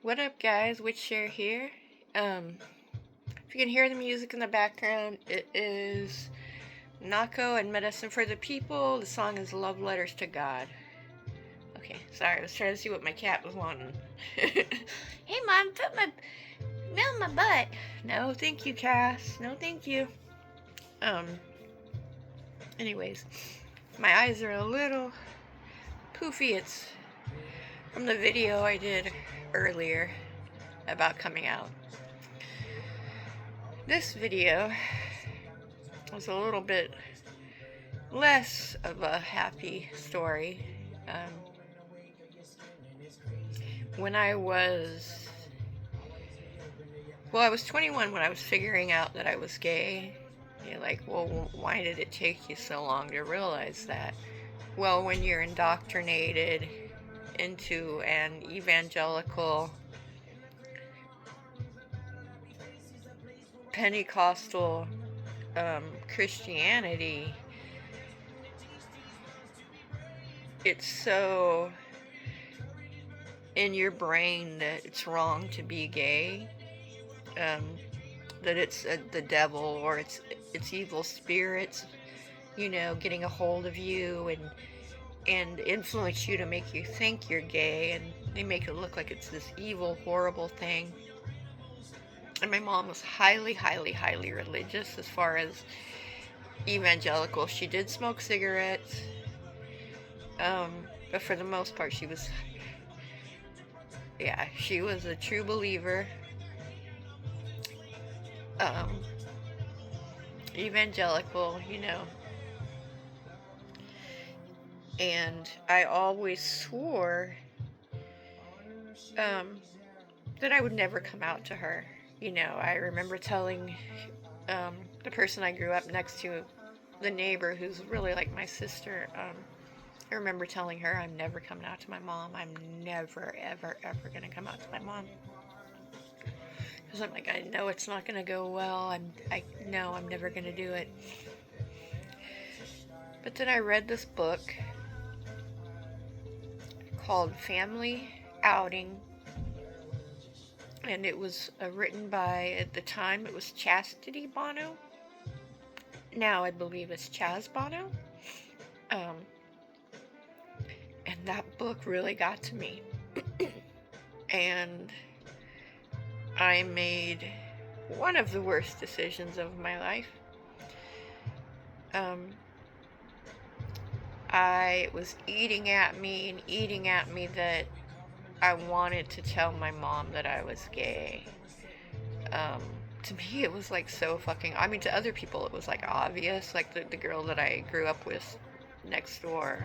What up, guys? Witchshare here. If you can hear the music in the background, it is Nako and Medicine for the People. The song is Love Letters to God. Okay, sorry, I was trying to see what my cat was wanting. Hey, Mom, put my nail in my butt. No, thank you, Cass. No, thank you. Anyways, my eyes are a little poofy. It's from the video I did earlier about coming out. This video was a little bit less of a happy story. When I was 21 when I was figuring out that I was gay. You're like, well, why did it take you so long to realize that? Well, when you're indoctrinated into an evangelical Pentecostal Christianity, it's so in your brain that it's wrong to be gay, that it's the devil or it's evil spirits, getting a hold of you and influence you to make you think you're gay, and they make it look like it's this evil, horrible thing. And my mom was highly, highly, highly religious as far as evangelical. She did smoke cigarettes, but for the most part, she was a true believer. Evangelical, and I always swore that I would never come out to her. I remember telling the person I grew up next to, the neighbor who's really like my sister, I remember telling her I'm never coming out to my mom. I'm never, ever, ever going to come out to my mom. Because I'm like, I know it's not going to go well. I know I'm never going to do it. But then I read this book called Family Outing. And it was written by, at the time, it was Chastity Bono. Now I believe it's Chaz Bono. And that book really got to me. And I made one of the worst decisions of my life. I was eating at me that I wanted to tell my mom that I was gay. To me, it was like so fucking... I mean, to other people, it was like obvious. Like the girl that I grew up with next door,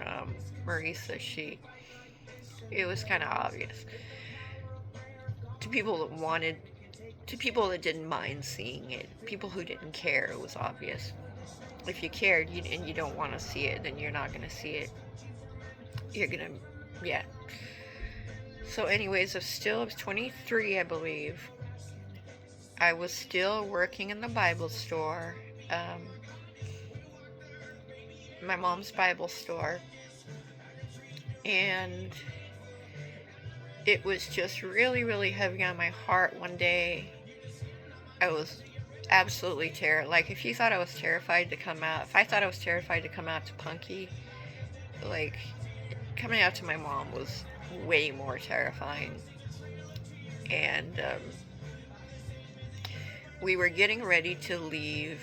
Marisa, it was kind of obvious. To people that didn't mind seeing it, people who didn't care, it was obvious. If you cared and you don't want to see it, then you're not going to see it. You're going to, yeah. So anyways, I was 23, I believe. I was still working in the Bible store, my mom's Bible store, and it was just really, really heavy on my heart one day. I was absolutely terrified. Like, if I thought I was terrified to come out to Punky, like, coming out to my mom was way more terrifying. And we were getting ready to leave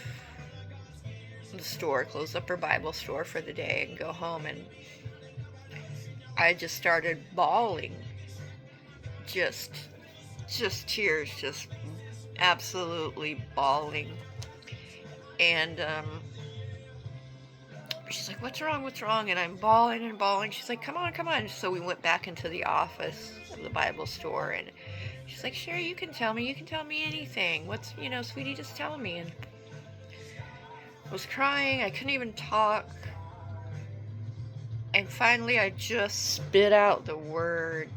the store, close up her Bible store for the day and go home, and I just started bawling. Just tears, just absolutely bawling. And she's like, what's wrong? And I'm bawling. She's like, come on. So we went back into the office of the Bible store, and she's like, Sherry, you can tell me anything. Sweetie, just tell me. And I was crying. I couldn't even talk. And finally, I just spit out the word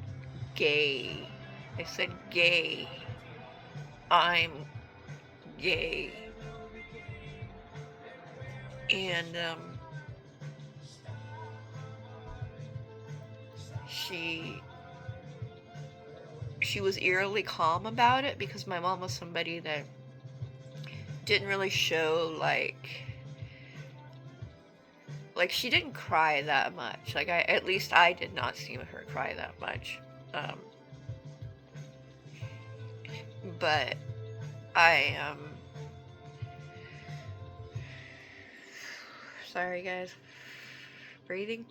gay. I said, gay. I'm gay. And she was eerily calm about it, because my mom was somebody that didn't really show, like she didn't cry that much. Like, at least I did not see her cry that much. But I, sorry guys, breathing.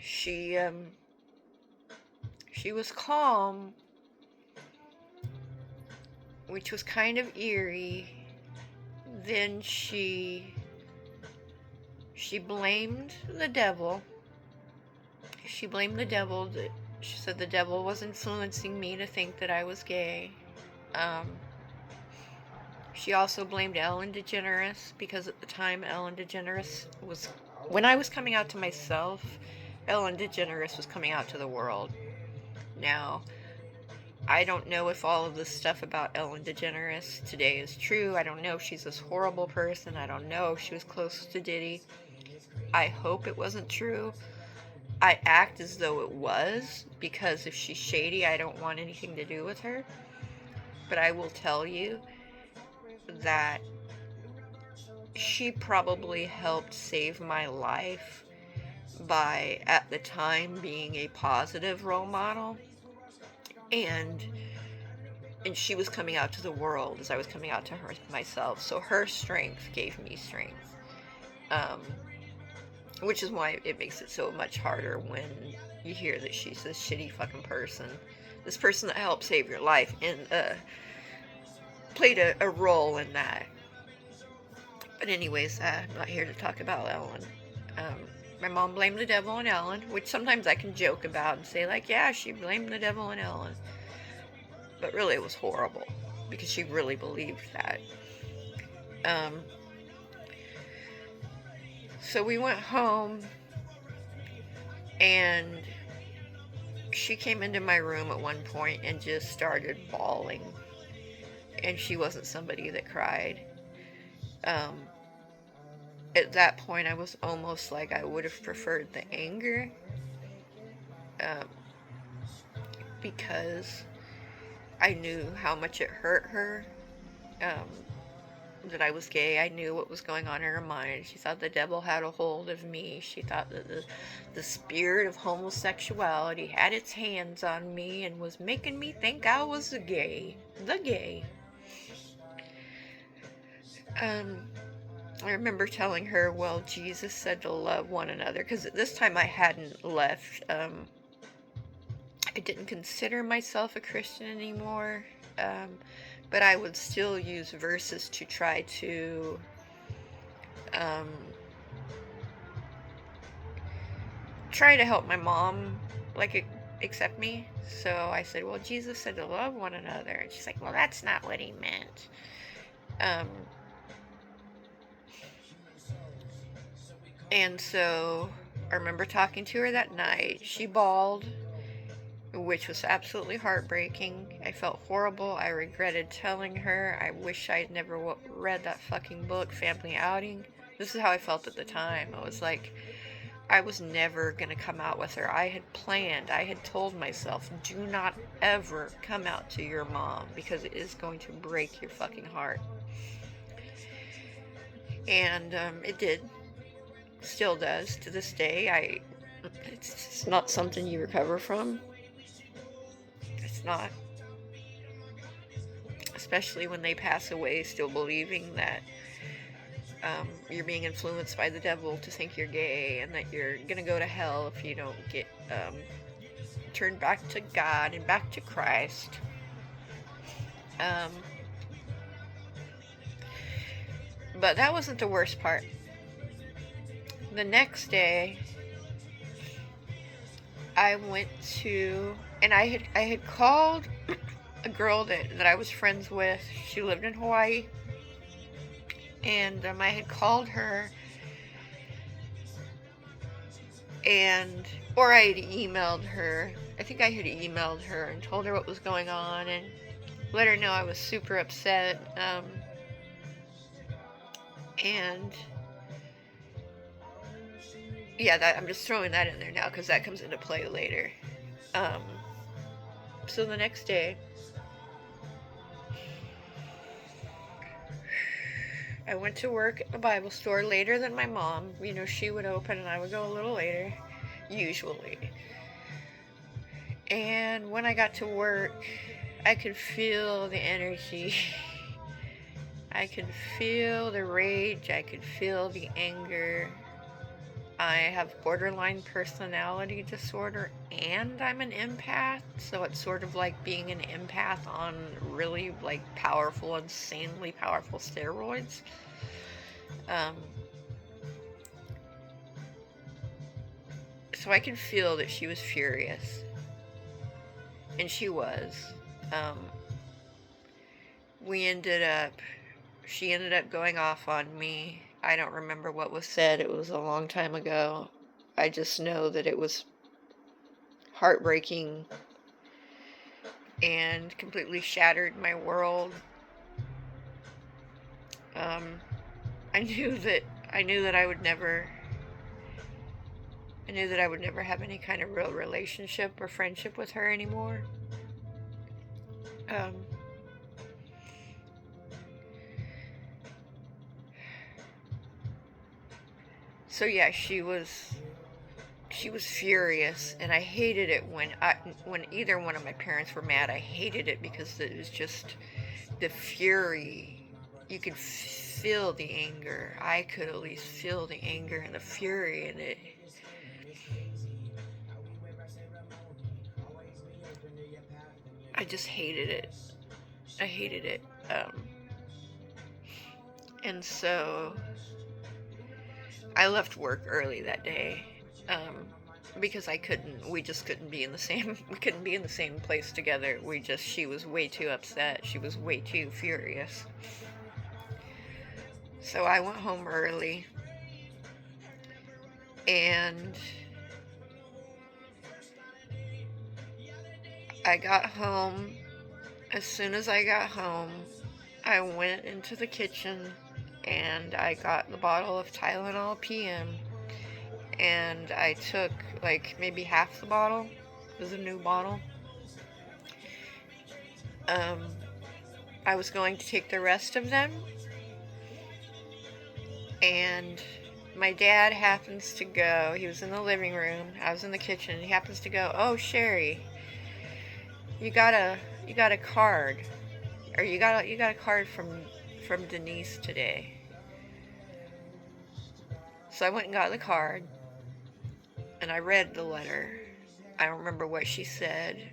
She was calm, which was kind of eerie. Then she blamed the devil. She blamed the devil. She said the devil was influencing me to think that I was gay. She also blamed Ellen DeGeneres, because at the time Ellen DeGeneres was, when I was coming out to myself, Ellen DeGeneres was coming out to the world. Now, I don't know if all of this stuff about Ellen DeGeneres today is true. I don't know if she's this horrible person. I don't know if she was close to Diddy. I hope it wasn't true. I act as though it was, because if she's shady, I don't want anything to do with her. But I will tell you that she probably helped save my life by, at the time, being a positive role model. And she was coming out to the world as I was coming out to her myself. So her strength gave me strength. Which is why it makes it so much harder when you hear that she's this shitty fucking person. This person that helped save your life and played a role in that. But anyways, I'm not here to talk about Ellen. My mom blamed the devil on Ellen, which sometimes I can joke about and say, like, yeah, she blamed the devil on Ellen. But really it was horrible, because she really believed that. So we went home, and she came into my room at one point and just started bawling. And she wasn't somebody that cried. At that point, I was almost like I would have preferred the anger. Because I knew how much it hurt her. That I was gay. I knew what was going on in her mind. She thought the devil had a hold of me. She thought that the spirit of homosexuality had its hands on me and was making me think I was the gay. I remember telling her, well, Jesus said to love one another, because at this time I hadn't left. I didn't consider myself a Christian anymore. But I would still use verses to try to help my mom, like, accept me. So I said, well, Jesus said to love one another. And she's like, well, that's not what he meant. And so I remember talking to her that night. She bawled, which was absolutely heartbreaking. I felt horrible. I regretted telling her. I wish I'd never read that fucking book, Family Outing. This is how I felt at the time. I was like, I was never going to come out with her. I had planned. I had told myself, do not ever come out to your mom, because it is going to break your fucking heart. And it did. Still does to this day. It's not something you recover from. It's not. Especially when they pass away, still believing that you're being influenced by the devil to think you're gay, and that you're gonna go to hell if you don't get turned back to God and back to Christ. But that wasn't the worst part. The next day, I went to, and I had called a girl that I was friends with. She lived in Hawaii, and I had called her, or I had emailed her. I think I had emailed her and told her what was going on and let her know I was super upset. And yeah, that I'm just throwing that in there now because that comes into play later. Um, so the next day, I went to work at the Bible store later than my mom. You know, she would open and I would go a little later, usually. And when I got to work, I could feel the energy. I could feel the rage. I could feel the anger. I have borderline personality disorder and I'm an empath, so it's sort of like being an empath on really like powerful, insanely powerful steroids. So I could feel that she was furious, and she was. Um, she ended up going off on me. I don't remember what was said. It was a long time ago. I just know that it was heartbreaking and completely shattered my world. I knew that I would never have any kind of real relationship or friendship with her anymore. So yeah, she was furious, and I hated it when either one of my parents were mad. I hated it because it was just the fury. You could feel the anger. I could at least feel the anger and the fury in it. I just hated it. I hated it. And so I left work early that day. Because we just couldn't be in the same place together. She was way too upset. She was way too furious. So I went home early, and I got home. As soon as I got home, I went into the kitchen and I got the bottle of Tylenol PM, and I took like maybe half the bottle. It was a new bottle. I was going to take the rest of them, and my dad happens to go. He was in the living room. I was in the kitchen. He happens to go, "Oh, Sherry, you got a card, or you got a card from Denise today." So I went and got the card, and I read the letter. I don't remember what she said,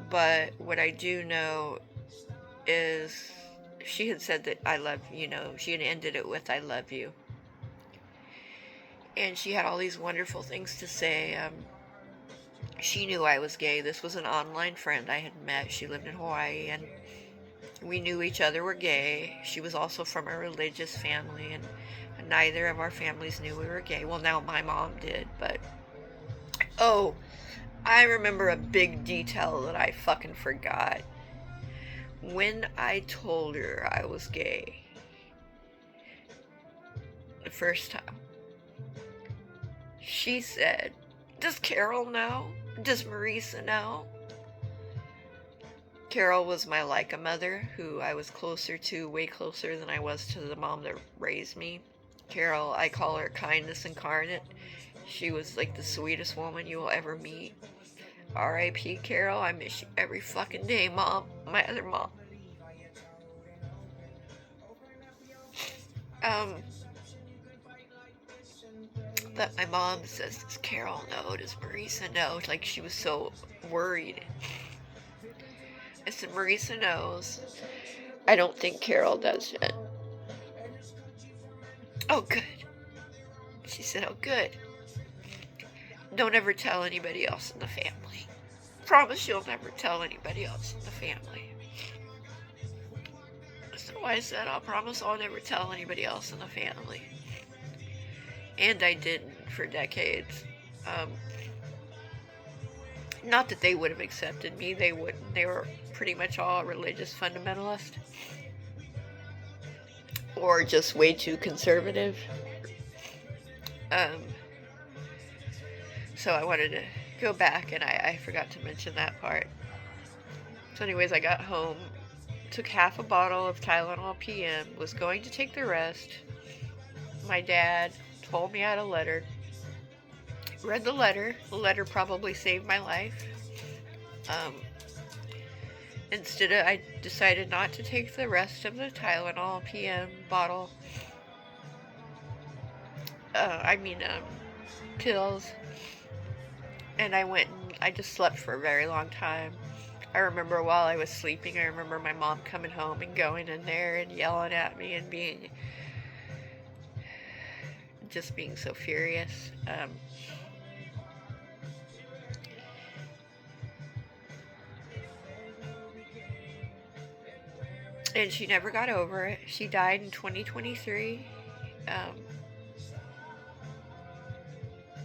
but what I do know is she had said that I love, she had ended it with "I love you." And she had all these wonderful things to say. She knew I was gay. This was an online friend I had met. She lived in Hawaii, and we knew each other were gay. She was also from a religious family, and neither of our families knew we were gay. Well, now my mom did, but... Oh, I remember a big detail that I fucking forgot. When I told her I was gay, the first time, she said, "Does Carol know? Does Marisa know?" Carol was my Leica mother, who I was closer to, way closer than I was to the mom that raised me. Carol, I call her kindness incarnate. She was like the sweetest woman you will ever meet. R.I.P. Carol, I miss you every fucking day, Mom. My other mom. But my mom says, "Does Carol know? Does Marisa know?" Like, she was so worried. I said, "Marisa knows. I don't think Carol does yet." "Oh, good." She said, "Oh, good. Don't ever tell anybody else in the family. Promise you'll never tell anybody else in the family." So I said, "I'll promise I'll never tell anybody else in the family." And I didn't for decades. Not that they would have accepted me. They wouldn't. They were pretty much all religious fundamentalists. Or just way too conservative. Um, so I wanted to go back, and I forgot to mention that part. So anyways, I got home, took half a bottle of Tylenol PM, was going to take the rest. My dad told me I had a letter. Read the letter. The letter probably saved my life. Um, I decided not to take the rest of the Tylenol PM bottle. Pills. And I just slept for a very long time. I remember while I was sleeping, I remember my mom coming home and going in there and yelling at me and being so furious. And she never got over it. She died in 2023.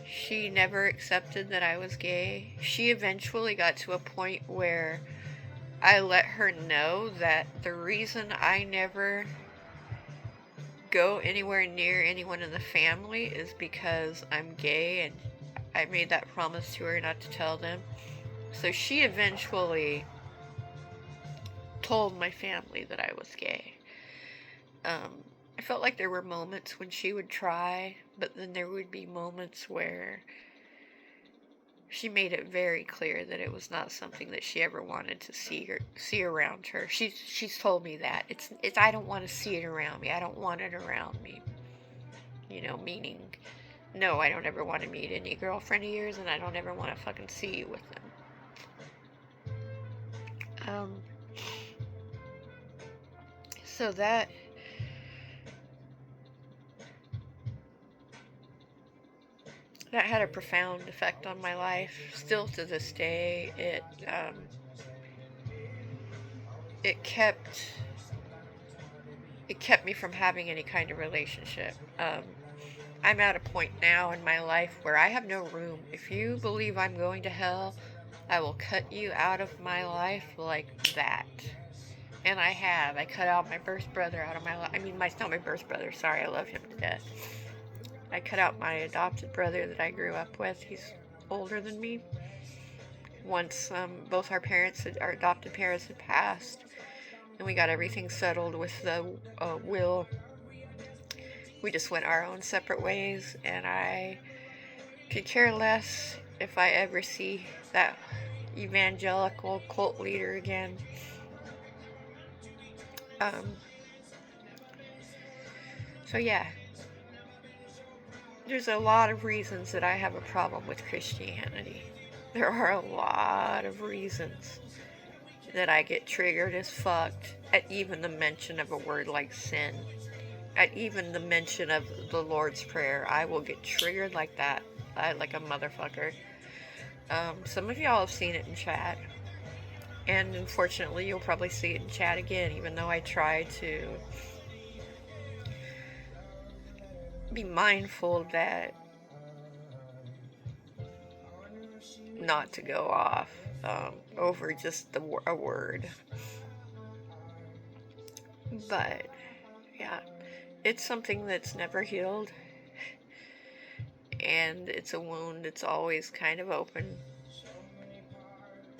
She never accepted that I was gay. She eventually got to a point where I let her know that the reason I never go anywhere near anyone in the family is because I'm gay, and I made that promise to her not to tell them. So she eventually told my family that I was gay. I felt like there were moments when she would try, but then there would be moments where she made it very clear that it was not something that she ever wanted to see around her. She's told me that it's I don't want to see it around me. I don't want it around me. Meaning, no, I don't ever want to meet any girlfriend of yours, and I don't ever want to fucking see you with them. So that had a profound effect on my life. Still to this day, it kept me from having any kind of relationship. I'm at a point now in my life where I have no room. If you believe I'm going to hell, I will cut you out of my life like that. And I have. I cut out my birth brother out of my life. It's not my birth brother. Sorry, I love him to death. I cut out my adopted brother that I grew up with. He's older than me. Once both our adopted parents had passed, and we got everything settled with the will, we just went our own separate ways, and I could care less if I ever see that evangelical cult leader again. So yeah, there's a lot of reasons that I have a problem with Christianity. There are a lot of reasons that I get triggered as fucked at even the mention of a word like sin. At even the mention of the Lord's Prayer, I will get triggered like that, like a motherfucker. Some of y'all have seen it in chat, and unfortunately you'll probably see it in chat again, even though I try to be mindful that not to go off over just a word. But yeah, it's something that's never healed, and it's a wound that's always kind of open,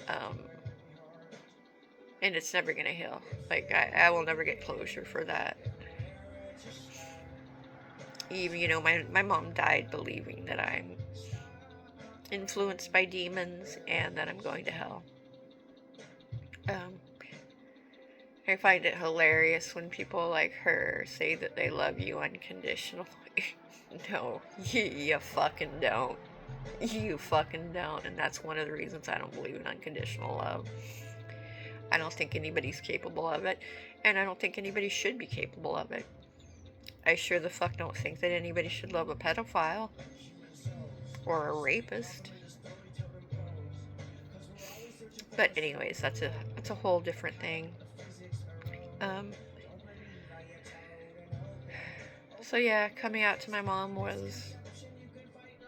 and it's never gonna heal. Like, I will never get closure for that. Even, my mom died believing that I'm influenced by demons and that I'm going to hell. I find it hilarious when people like her say that they love you unconditionally. No, you fucking don't. You fucking don't. And that's one of the reasons I don't believe in unconditional love. I don't think anybody's capable of it, and I don't think anybody should be capable of it. I sure the fuck don't think that anybody should love a pedophile or a rapist. But anyways, that's a whole different thing. So yeah, coming out to my mom was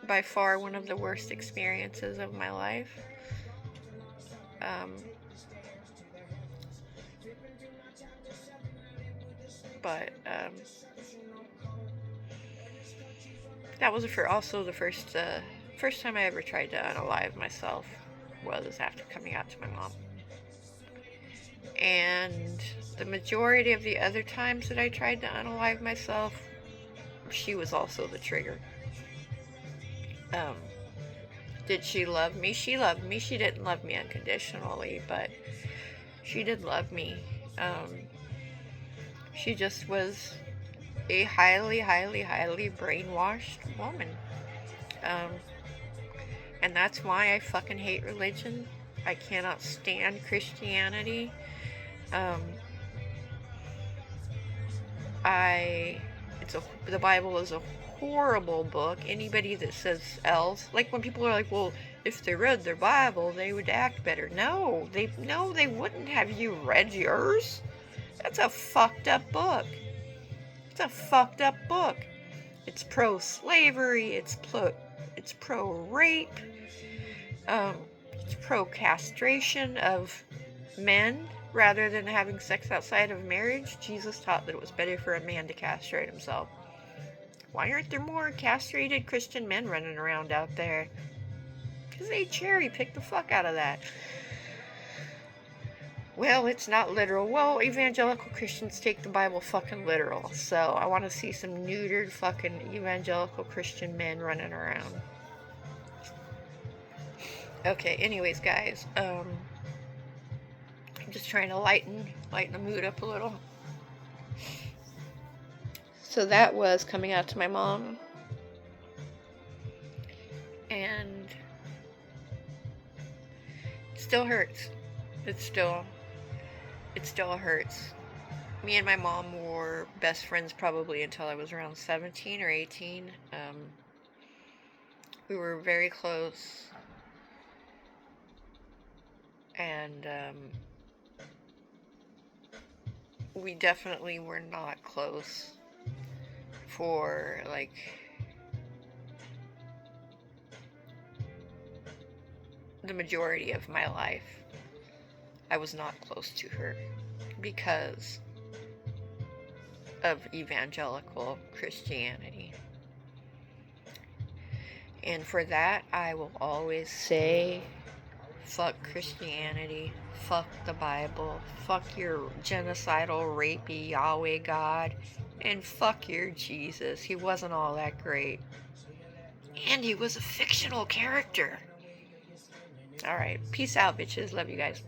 by far one of the worst experiences of my life. But That was also the first time I ever tried to unalive myself was after coming out to my mom. And the majority of the other times that I tried to unalive myself, she was also the trigger. Did she love me? She loved me. She didn't love me unconditionally, but she did love me. She just was a highly, highly, highly brainwashed woman. And that's why I fucking hate religion. I cannot stand Christianity. The Bible is a horrible book. Anybody that says else, like when people are like, well, if they read their Bible, they would act better. No, they wouldn't. Have you read yours? That's a fucked up book. It's a fucked up book. It's pro-slavery. It's pro-rape. It's pro-castration of men rather than having sex outside of marriage. Jesus taught that it was better for a man to castrate himself. Why aren't there more castrated Christian men running around out there? Because they cherry pick the fuck out of that. Well, it's not literal. Well, evangelical Christians take the Bible fucking literal. So I want to see some neutered fucking evangelical Christian men running around. Okay, anyways, guys, I'm just trying to lighten the mood up a little. So that was coming out to my mom. And it still hurts. It still hurts. Me and my mom were best friends probably until I was around 17 or 18. We were very close. And we definitely were not close for like the majority of my life. I was not close to her because of evangelical Christianity. And for that, I will always say, fuck Christianity, fuck the Bible, fuck your genocidal, rapey Yahweh God, and fuck your Jesus. He wasn't all that great. And he was a fictional character. Alright, peace out, bitches. Love you guys.